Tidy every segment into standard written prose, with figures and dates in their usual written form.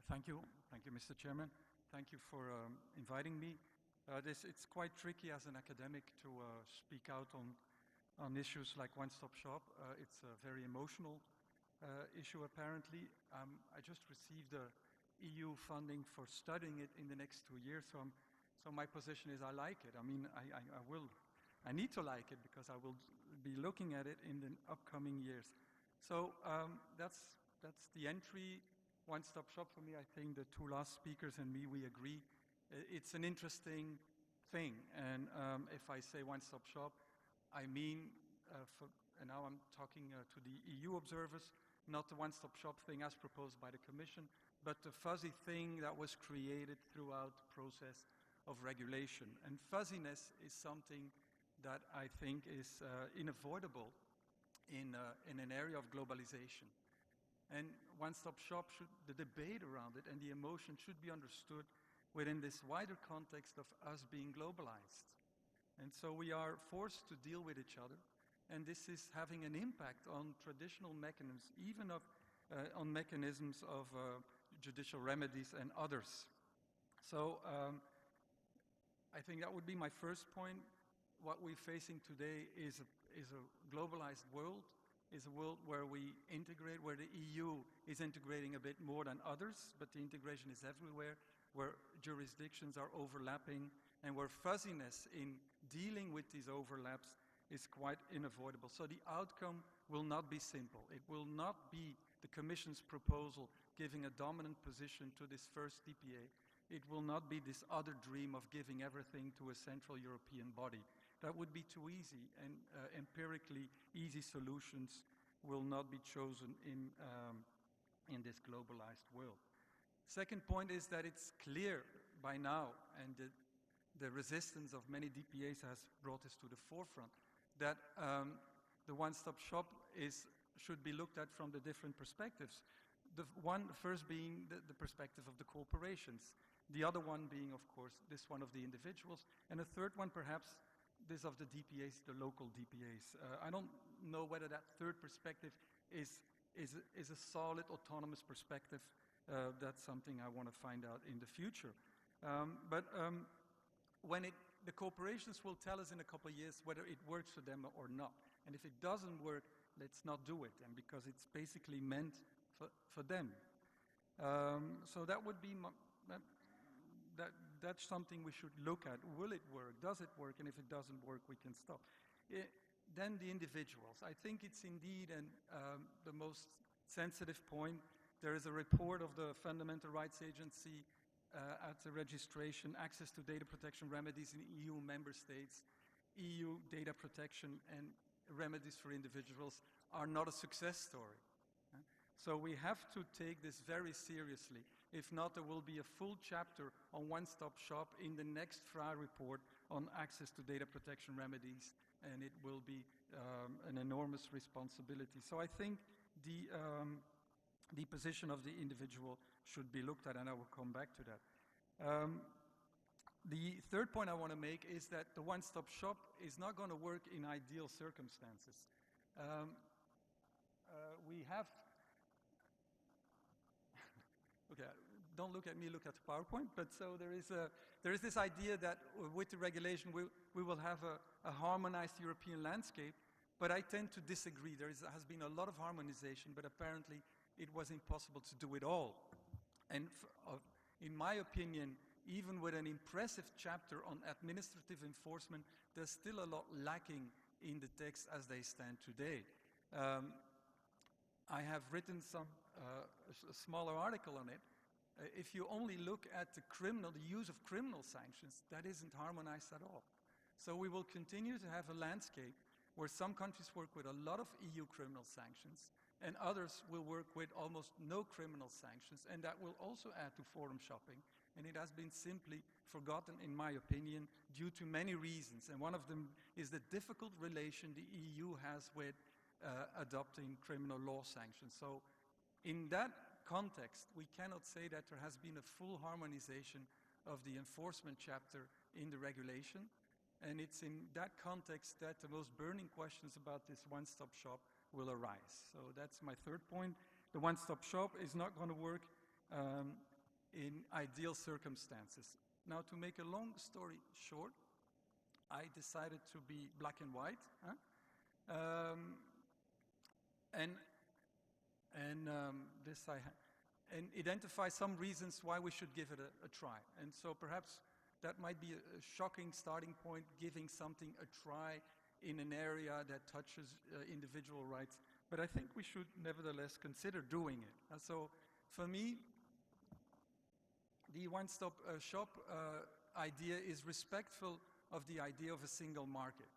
Thank you, Mr. Chairman. Thank you for inviting me. It's quite tricky as an academic to speak out on issues like one-stop shop. It's a very emotional issue, apparently. I just received EU funding for studying it in the next 2 years, so my position is I like it. I mean, I need to like it because I will be looking at it in the upcoming years. So that's the entry. One-stop shop for me. I think the two last speakers and me, we agree. It's an interesting thing, and if I say one-stop shop, I mean, and now I'm talking to the EU observers, not the one-stop shop thing as proposed by the Commission, but the fuzzy thing that was created throughout the process of regulation. And fuzziness is something that I think is unavoidable in an area of globalization. And one-stop shop, the debate around it and the emotion should be understood within this wider context of us being globalized. And so we are forced to deal with each other, and this is having an impact on traditional mechanisms, even on mechanisms of judicial remedies and others. So I think that would be my first point. What we're facing today is a globalized world, is a world where we integrate, where the EU is integrating a bit more than others, but the integration is everywhere, where jurisdictions are overlapping, and where fuzziness in dealing with these overlaps is quite unavoidable. So the outcome will not be simple. It will not be the Commission's proposal giving a dominant position to this first DPA. It will not be this other dream of giving everything to a central European body. That would be too easy, and empirically easy solutions will not be chosen in this globalized world. Second point is that it's clear by now, and the resistance of many DPAs has brought this to the forefront, that the one-stop shop should be looked at from the different perspectives. The first being the perspective of the corporations, the other one being, of course, this one of the individuals, and a third one perhaps this of the DPAs, the local DPAs. I don't know whether that third perspective is a solid autonomous perspective. That's something I want to find out in the future. But when the corporations will tell us in a couple of years whether it works for them or not. And if it doesn't work, let's not do it, and because it's basically meant for them. So that would be that's something we should look at. Will it work? Does it work? And if it doesn't work, we can stop. Then the individuals. I think it's indeed the most sensitive point. There is a report of the Fundamental Rights Agency at the registration, access to data protection remedies in EU member states. EU data protection and remedies for individuals are not a success story. So we have to take this very seriously. If not, there will be a full chapter on one-stop shop in the next FRA report on access to data protection remedies, and it will be an enormous responsibility. So I think the position of the individual should be looked at, and I will come back to that. The third point I want to make is that the one-stop shop is not going to work in ideal circumstances. We have okay, don't look at me, look at the PowerPoint. But so there is this idea that with the regulation we will have a harmonized European landscape, but I tend to disagree. There has been a lot of harmonization, but apparently it was impossible to do it all. And in my opinion, even with an impressive chapter on administrative enforcement, there's still a lot lacking in the text as they stand today. I have written a smaller article on it. If you only look at the use of criminal sanctions, that isn't harmonized at all. So we will continue to have a landscape where some countries work with a lot of EU criminal sanctions, and others will work with almost no criminal sanctions, and that will also add to forum shopping. And it has been simply forgotten, in my opinion, due to many reasons. And one of them is the difficult relation the EU has with adopting criminal law sanctions. So in that context, we cannot say that there has been a full harmonization of the enforcement chapter in the regulation. And it's in that context that the most burning questions about this one-stop shop will arise. So that's my third point. The one-stop shop is not going to work in ideal circumstances. Now, to make a long story short, I decided to be black and white, and identify some reasons why we should give it a try. And so perhaps that might be a shocking starting point, giving something a try in an area that touches individual rights. But I think we should nevertheless consider doing it. So for me, the one-stop shop idea is respectful of the idea of a single market.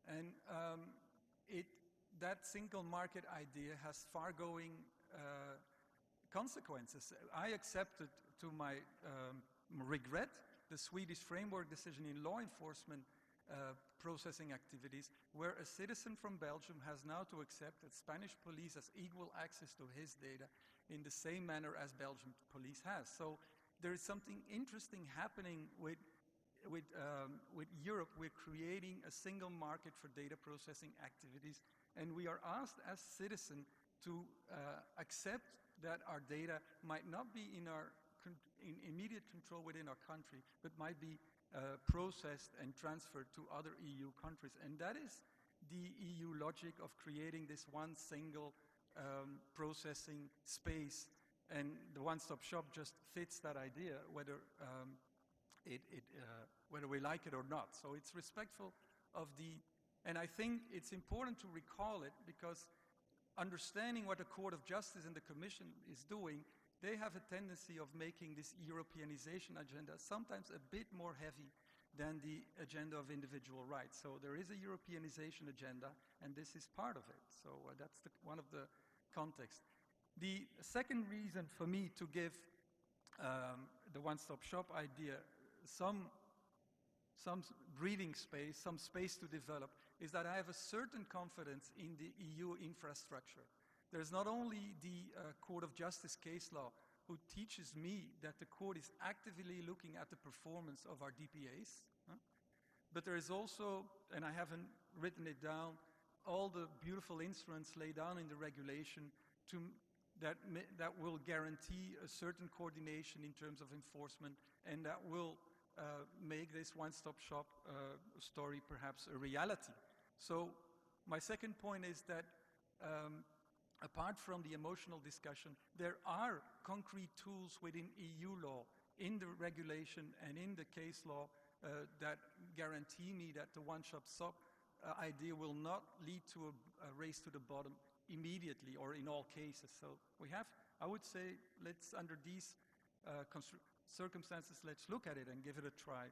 And that single market idea has far-going consequences. I accepted, to my regret, the Swedish framework decision in law enforcement processing activities, where a citizen from Belgium has now to accept that Spanish police has equal access to his data in the same manner as Belgian police has. So there is something interesting happening with Europe. We're creating a single market for data processing activities, and we are asked as citizens to accept that our data might not be in immediate control within our country, but might be processed and transferred to other EU countries. And that is the EU logic of creating this one single processing space. And the one-stop shop just fits that idea, whether we like it or not. So it's respectful of and I think it's important to recall it, because understanding what the Court of Justice and the Commission is doing, they have a tendency of making this Europeanization agenda sometimes a bit more heavy than the agenda of individual rights. So there is a Europeanization agenda, and this is part of it. So that's one of the contexts. The second reason for me to give the one-stop shop idea some breathing space, some space to develop, is that I have a certain confidence in the EU infrastructure. There's not only the Court of Justice case law, who teaches me that the court is actively looking at the performance of our DPAs, but there is also, and I haven't written it down, all the beautiful instruments laid down in the regulation that will guarantee a certain coordination in terms of enforcement, and that will make this one-stop shop story perhaps a reality. So my second point is that apart from the emotional discussion, there are concrete tools within EU law, in the regulation and in the case law, that guarantee me that the one-stop shop idea will not lead to a race to the bottom immediately or in all cases. So we have, I would say, under these circumstances, let's look at it and give it a try.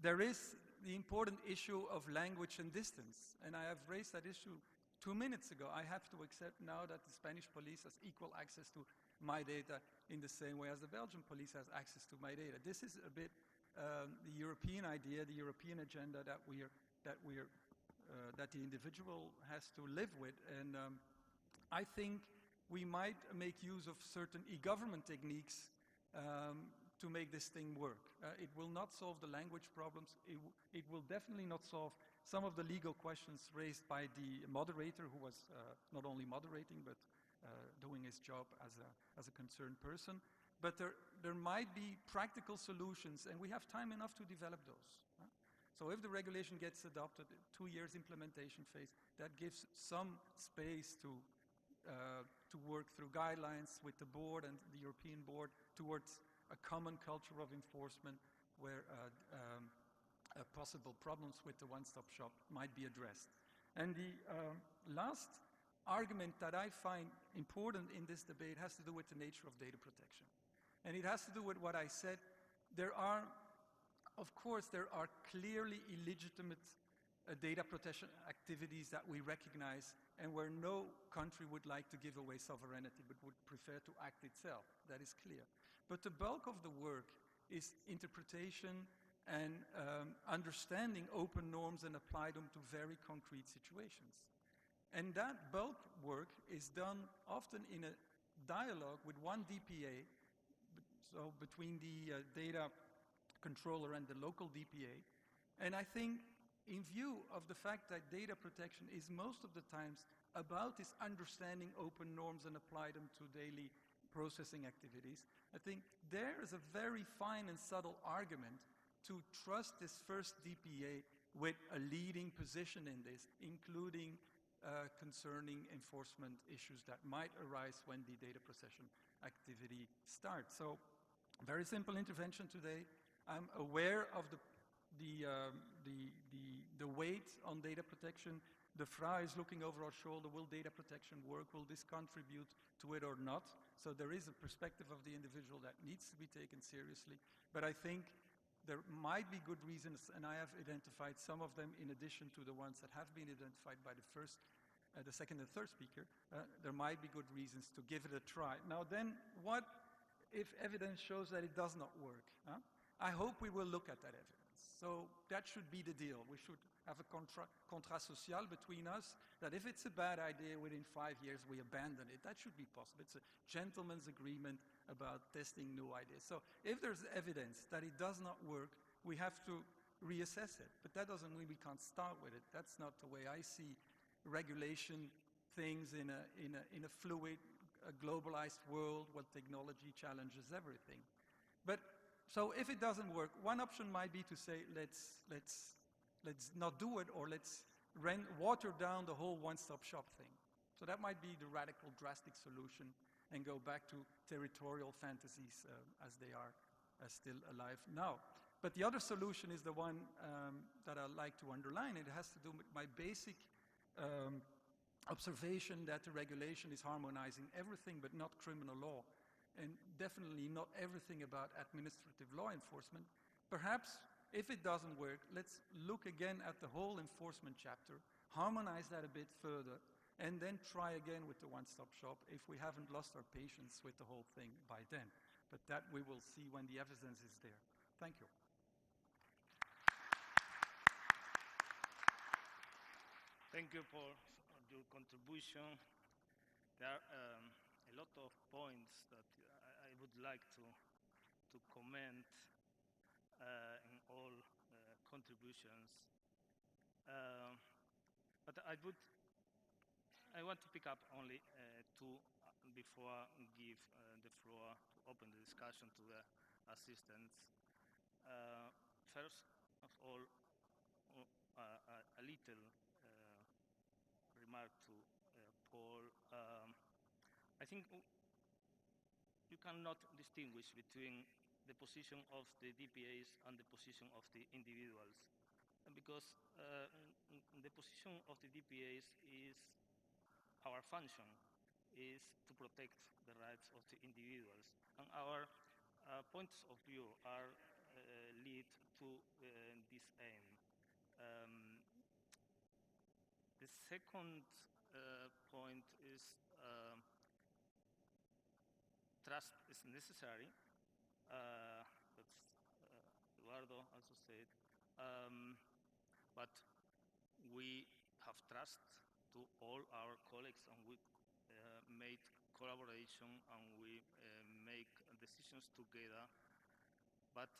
There is the important issue of language and distance, and I have raised that issue 2 minutes ago. I have to accept now that the Spanish police has equal access to my data in the same way as the Belgian police has access to my data. This is a bit the European idea, the European agenda that the individual has to live with, and I think we might make use of certain e-government techniques to make this thing work. It will not solve the language problems. It will definitely not solve some of the legal questions raised by the moderator, who was not only moderating but doing his job as a concerned person. But there might be practical solutions, and we have time enough to develop those. So if the regulation gets adopted, 2 years implementation phase, that gives some space to work through guidelines with the board and the European board towards a common culture of enforcement where possible problems with the one-stop shop might be addressed. And the last argument that I find important in this debate has to do with the nature of data protection. And it has to do with what I said. Of course, there are clearly illegitimate data protection activities that we recognize and where no country would like to give away sovereignty but would prefer to act itself. That is clear. But the bulk of the work is interpretation and understanding open norms and apply them to very concrete situations. And that bulk work is done often in a dialogue with one DPA, so between the data controller and the local DPA. And I think in view of the fact that data protection is most of the times about this understanding open norms and apply them to daily processing activities. I think there is a very fine and subtle argument to trust this first DPA with a leading position in this, including concerning enforcement issues that might arise when the data procession activity starts. So, very simple intervention today. I'm aware of the weight on data protection. The FRA is looking over our shoulder. Will data protection work? Will this contribute to it or not? So there is a perspective of the individual that needs to be taken seriously. But I think there might be good reasons, and I have identified some of them in addition to the ones that have been identified by the second and third speaker. There might be good reasons to give it a try. Now then, what if evidence shows that it does not work? Huh? I hope we will look at that evidence. So that should be the deal. We should have a contrat social between us, that if it's a bad idea, within 5 years we abandon it. That should be possible. It's a gentleman's agreement about testing new ideas. So if there's evidence that it does not work, we have to reassess it. But that doesn't mean we can't start with it. That's not the way I see regulation things in a fluid, a globalized world where technology challenges everything. But so if it doesn't work, one option might be to say, let's not do it, or let's water down the whole one-stop shop thing. So that might be the radical, drastic solution, and go back to territorial fantasies as they are still alive now. But the other solution is the one that I like to underline. It has to do with my basic observation that the regulation is harmonizing everything but not criminal law, and definitely not everything about administrative law enforcement. Perhaps, if it doesn't work, let's look again at the whole enforcement chapter, harmonize that a bit further, and then try again with the one-stop shop if we haven't lost our patience with the whole thing by then. But that we will see when the evidence is there. Thank you. Thank you for your contribution. There are a lot of points that I would like to comment in all contributions. But I want to pick up only two before give the floor to open the discussion to the assistants. First of all, a little remark to Paul. I think you cannot distinguish between the position of the DPAs and the position of the individuals, because the position of the DPAs is our function, is to protect the rights of the individuals, and our points of view are lead to this aim. The second point is trust is necessary. That's Eduardo also said. But we have trust to all our colleagues, and we made collaboration, and we make decisions together. But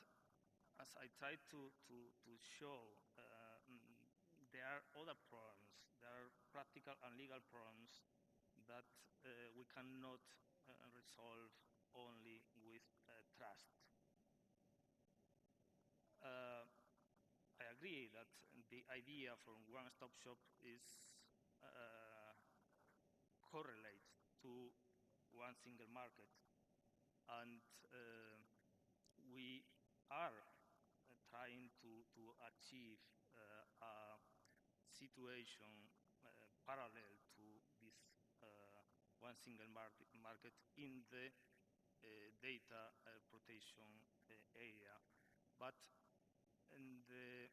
as I tried to show, there are other problems. There are practical and legal problems that we cannot resolve only with trust. I agree that the idea from one-stop shop is correlates to one single market, and we are trying to achieve a situation parallel to this one single market in the data protection area. But the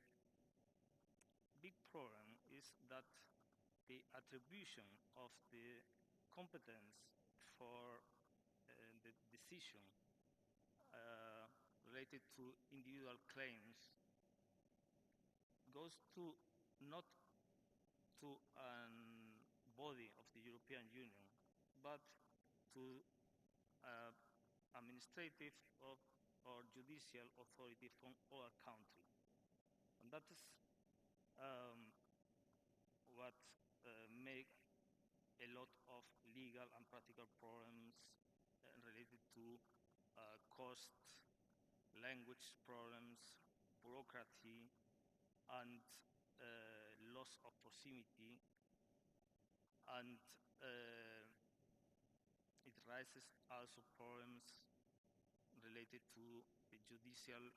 big problem is that the attribution of the competence for the decision related to individual claims goes to not to a body of the European Union, but to administrative or judicial authority from other country. And that is what make a lot of legal and practical problems cost, language problems, bureaucracy, and loss of proximity, and it raises also problems related to the judicial